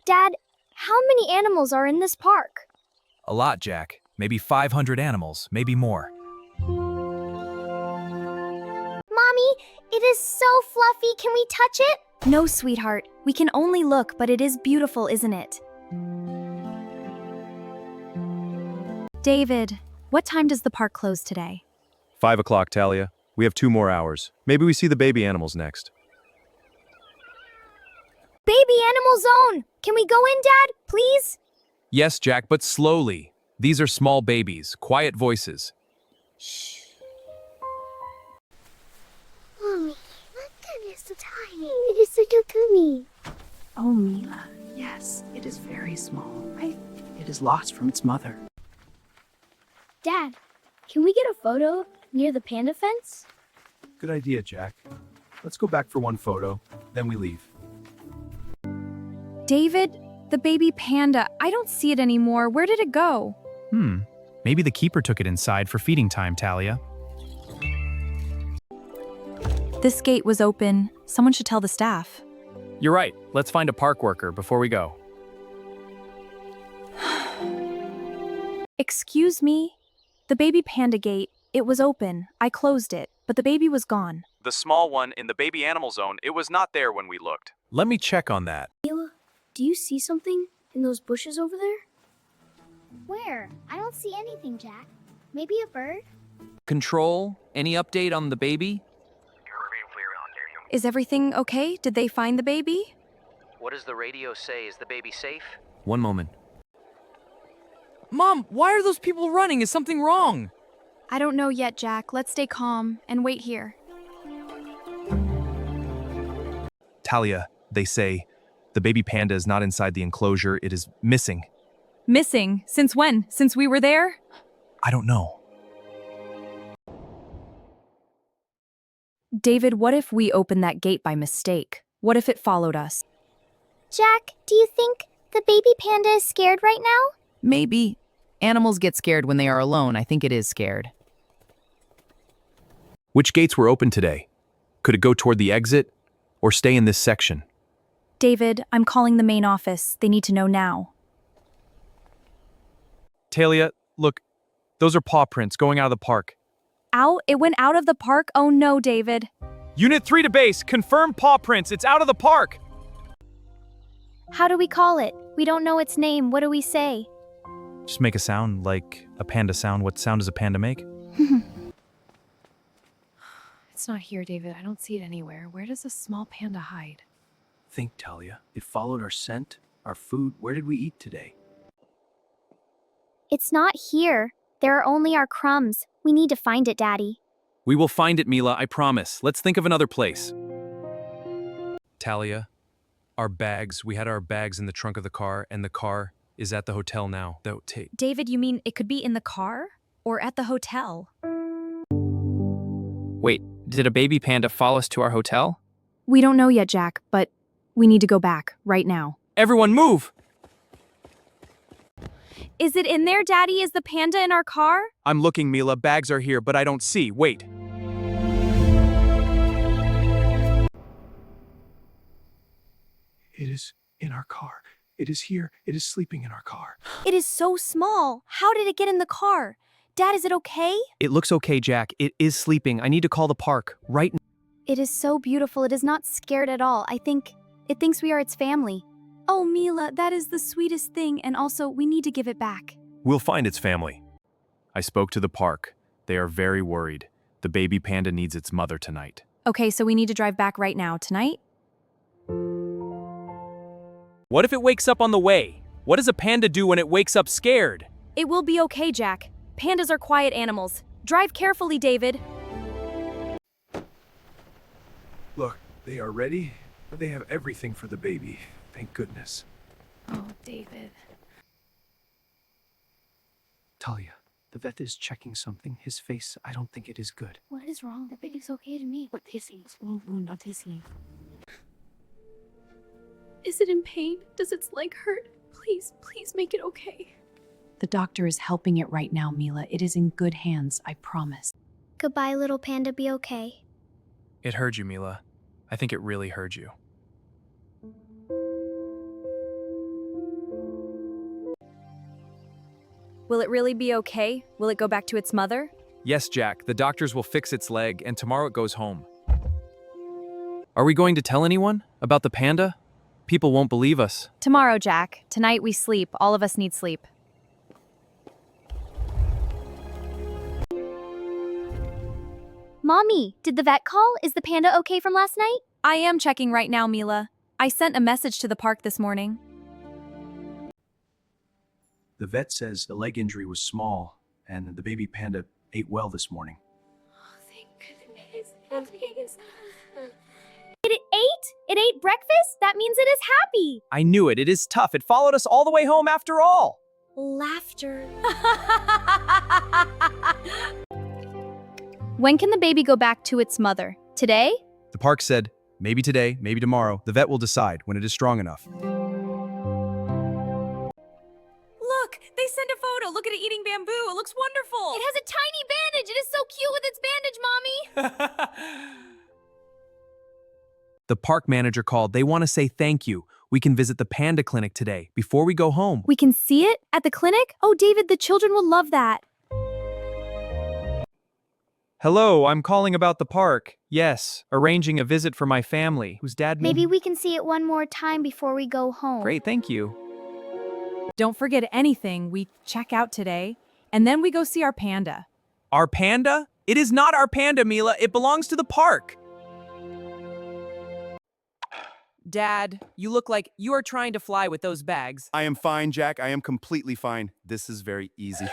Dad, how many animals are in this park? A lot, Jack. Maybe 500 animals, maybe more. Mommy, it is so fluffy. Can we touch it? No, sweetheart. We can only look, but it is beautiful, isn't it? David, what time does the park close today? 5 o'clock, Talia. We have 2 more hours. Maybe we see the baby animals next. Baby animal zone! Can we go in, Dad? Please? Yes, Jack, but slowly. These are small babies, quiet voices. Shh. Mommy, look at it's so tiny. It is so tummy. Oh, Mila, yes, it is very small. It is lost from its mother. Dad, can we get a photo near the panda fence? Good idea, Jack. Let's go back for one photo, then we leave. David, the baby panda, I don't see it anymore. Where did it go? Maybe the keeper took it inside for feeding time, Talia. This gate was open. Someone should tell the staff. You're right. Let's find a park worker before we go. Excuse me? The baby panda gate, it was open. I closed it, but the baby was gone. The small one in the baby animal zone, it was not there when we looked. Let me check on that. Do you see something in those bushes over there? Where? I don't see anything, Jack. Maybe a bird? Control, any update on the baby? Is everything okay? Did they find the baby? What does the radio say? Is the baby safe? One moment. Mom, why are those people running? Is something wrong? I don't know yet, Jack. Let's stay calm and wait here. Talia, they say, the baby panda is not inside the enclosure. It is missing. Missing? Since when? Since we were there? I don't know. David, what if we opened that gate by mistake? What if it followed us? Jack, do you think the baby panda is scared right now? Maybe. Animals get scared when they are alone. I think it is scared. Which gates were open today? Could it go toward the exit or stay in this section? David, I'm calling the main office. They need to know now. Talia, look, those are paw prints going out of the park. Out? It went out of the park? Oh no, David. Unit 3 to base, confirm paw prints. It's out of the park. How do we call it? We don't know its name. What do we say? Just make a sound like a panda sound. What sound does a panda make? It's not here, David. I don't see it anywhere. Where does a small panda hide? Think, Talia. It followed our scent, our food. Where did we eat today? It's not here. There are only our crumbs. We need to find it, Daddy. We will find it, Mila, I promise. Let's think of another place. Talia, our bags. We had our bags in the trunk of the car, and the car is at the hotel now. David, you mean it could be in the car? Or at the hotel? Wait, did a baby panda follow us to our hotel? We don't know yet, Jack, but we need to go back right now. Everyone move! Is it in there, Daddy? Is the panda in our car? I'm looking, Mila. Bags are here, but I don't see. Wait. It is in our car. It is here. It is sleeping in our car. It is so small. How did it get in the car? Dad, is it okay? It looks okay, Jack. It is sleeping. I need to call the park right now. It is so beautiful. It is not scared at all. I think it thinks we are its family. Oh, Mila, that is the sweetest thing, and also, we need to give it back. We'll find its family. I spoke to the park. They are very worried. The baby panda needs its mother tonight. Okay, so we need to drive back right now. Tonight? What if it wakes up on the way? What does a panda do when it wakes up scared? It will be okay, Jack. Pandas are quiet animals. Drive carefully, David. Look, they are ready. They have everything for the baby. Thank goodness. Oh, David. Talia, the vet is checking something. His face, I don't think it is good. What is wrong? The baby's okay to me. What is he? What is he? Is it in pain? Does its leg hurt? Please, please make it okay. The doctor is helping it right now, Mila. It is in good hands, I promise. Goodbye, little panda. Be okay. It heard you, Mila. I think it really heard you. will it really be okay? Will it go back to its mother? Yes, Jack, the doctors will fix its leg, and tomorrow it goes home. Are we going to tell anyone about the panda? People won't believe us. Tomorrow, Jack. Tonight we sleep. All of us need sleep. Mommy, did the vet call? Is the panda okay from last night? I am checking right now, Mila. I sent a message to the park this morning. The vet says the leg injury was small, and the baby panda ate well this morning. It ate? It ate breakfast? That means it is happy. I knew it. It is tough. It followed us all the way home after all. Laughter. When can the baby go back to its mother? Today? The park said, maybe today, maybe tomorrow. The vet will decide when it is strong enough. Look, they sent a photo. Look at it eating bamboo. It looks wonderful. It has a tiny bandage. It is so cute with its bandage, Mommy. The park manager called. They want to say thank you. We can visit the panda clinic today before we go home. We can see it at the clinic? Oh, David, the children will love that. Hello, I'm calling about the park. Yes, arranging a visit for my family, whose dad... Maybe we can see it one more time before we go home. Great, thank you. Don't forget anything. We check out today, and then we go see our panda. Our panda? It is not our panda, Mila. It belongs to the park. Dad, you look like you are trying to fly with those bags. I am fine, Jack. I am completely fine. This is very easy.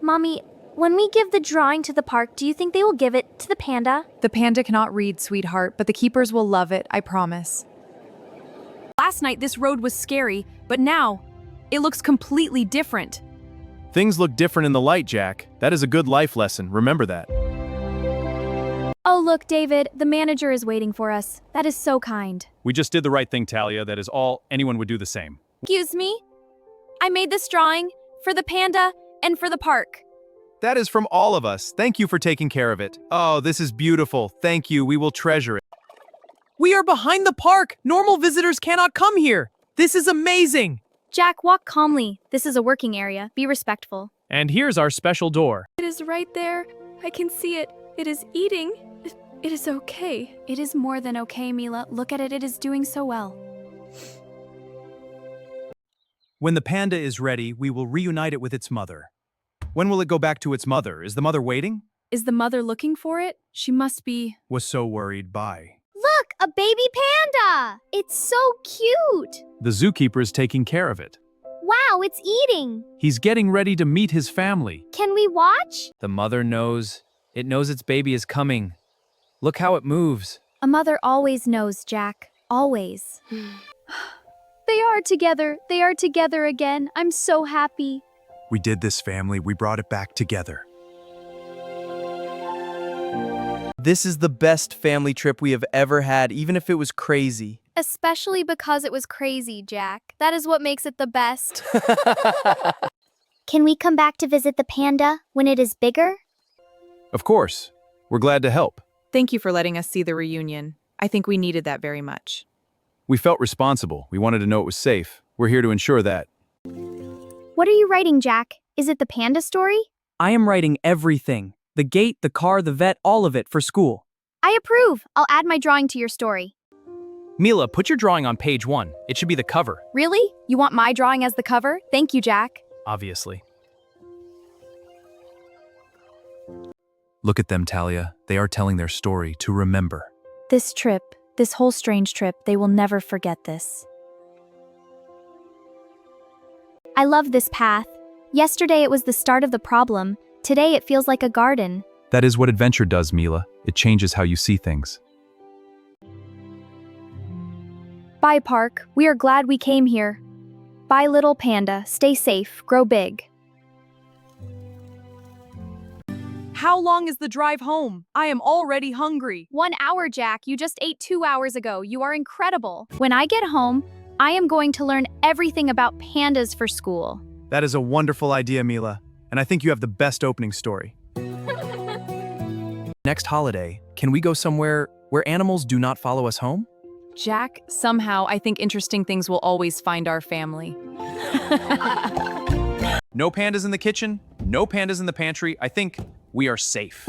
Mommy, when we give the drawing to the park, do you think they will give it to the panda? The panda cannot read, sweetheart, but the keepers will love it, I promise. Last night, this road was scary, but now, it looks completely different. Things look different in the light, Jack. That is a good life lesson. Remember that. Oh, look, David, the manager is waiting for us. That is so kind. We just did the right thing, Talia. That is all. Anyone would do the same. Excuse me? I made this drawing for the panda and for the park. That is from all of us. Thank you for taking care of it. Oh, this is beautiful. Thank you. We will treasure it. We are behind the park. Normal visitors cannot come here. This is amazing. Jack, walk calmly. This is a working area. Be respectful. And here's our special door. It is right there. I can see it. It is eating. It is okay. It is more than okay, Mila. Look at it. It is doing so well. When the panda is ready, we will reunite it with its mother. When will it go back to its mother? Is the mother waiting? Is the mother looking for it? She must be. Was so worried. Bye. Look, a baby panda! It's so cute! The zookeeper is taking care of it. Wow, it's eating! He's getting ready to meet his family. Can we watch? The mother knows. It knows its baby is coming. Look how it moves. A mother always knows, Jack. Always. They are together. They are together again. I'm so happy. We did this, family. We brought it back together. This is the best family trip we have ever had, even if it was crazy. Especially because it was crazy, Jack. That is what makes it the best. Can we come back to visit the panda when it is bigger? Of course. We're glad to help. Thank you for letting us see the reunion. I think we needed that very much. We felt responsible. We wanted to know it was safe. We're here to ensure that. What are you writing, Jack? Is it the panda story? I am writing everything. The gate, the car, the vet, all of it for school. I approve. I'll add my drawing to your story. Mila, put your drawing on page 1. It should be the cover. Really? You want my drawing as the cover? Thank you, Jack. Obviously. Look at them, Talia. They are telling their story to remember. This trip, this whole strange trip, they will never forget this. I love this path. Yesterday it was the start of the problem. Today it feels like a garden. That is what adventure does, Mila. It changes how you see things. Bye, Park. We are glad we came here. Bye, little panda. Stay safe. Grow big. How long is the drive home? I am already hungry. 1 hour, Jack. You just ate 2 hours ago. You are incredible. When I get home, I am going to learn everything about pandas for school. That is a wonderful idea, Mila. And I think you have the best opening story. Next holiday, can we go somewhere where animals do not follow us home? Jack, somehow I think interesting things will always find our family. No pandas in the kitchen, no pandas in the pantry. I think we are safe.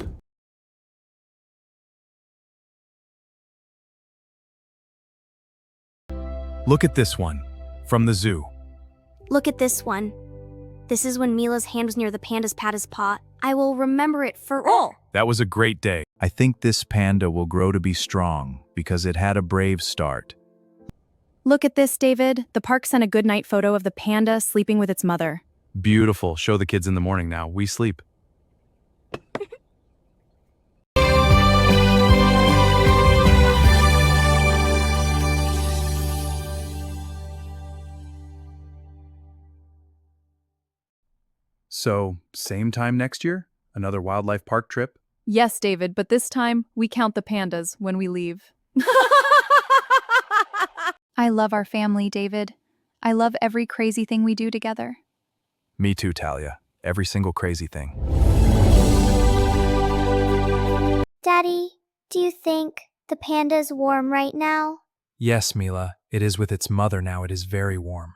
Look at this one. From the zoo. Look at this one. This is when Mila's hand was near the panda's paw. I will remember it for all. That was a great day. I think this panda will grow to be strong because it had a brave start. Look at this, David. The park sent a good night photo of the panda sleeping with its mother. Beautiful. Show the kids in the morning now. We sleep. So, same time next year? Another wildlife park trip? Yes, David, but this time we count the pandas when we leave. I love our family, David. I love every crazy thing we do together. Me too, Talia. Every single crazy thing. Daddy, do you think the panda is warm right now? Yes, Mila. It is with its mother now. It is very warm.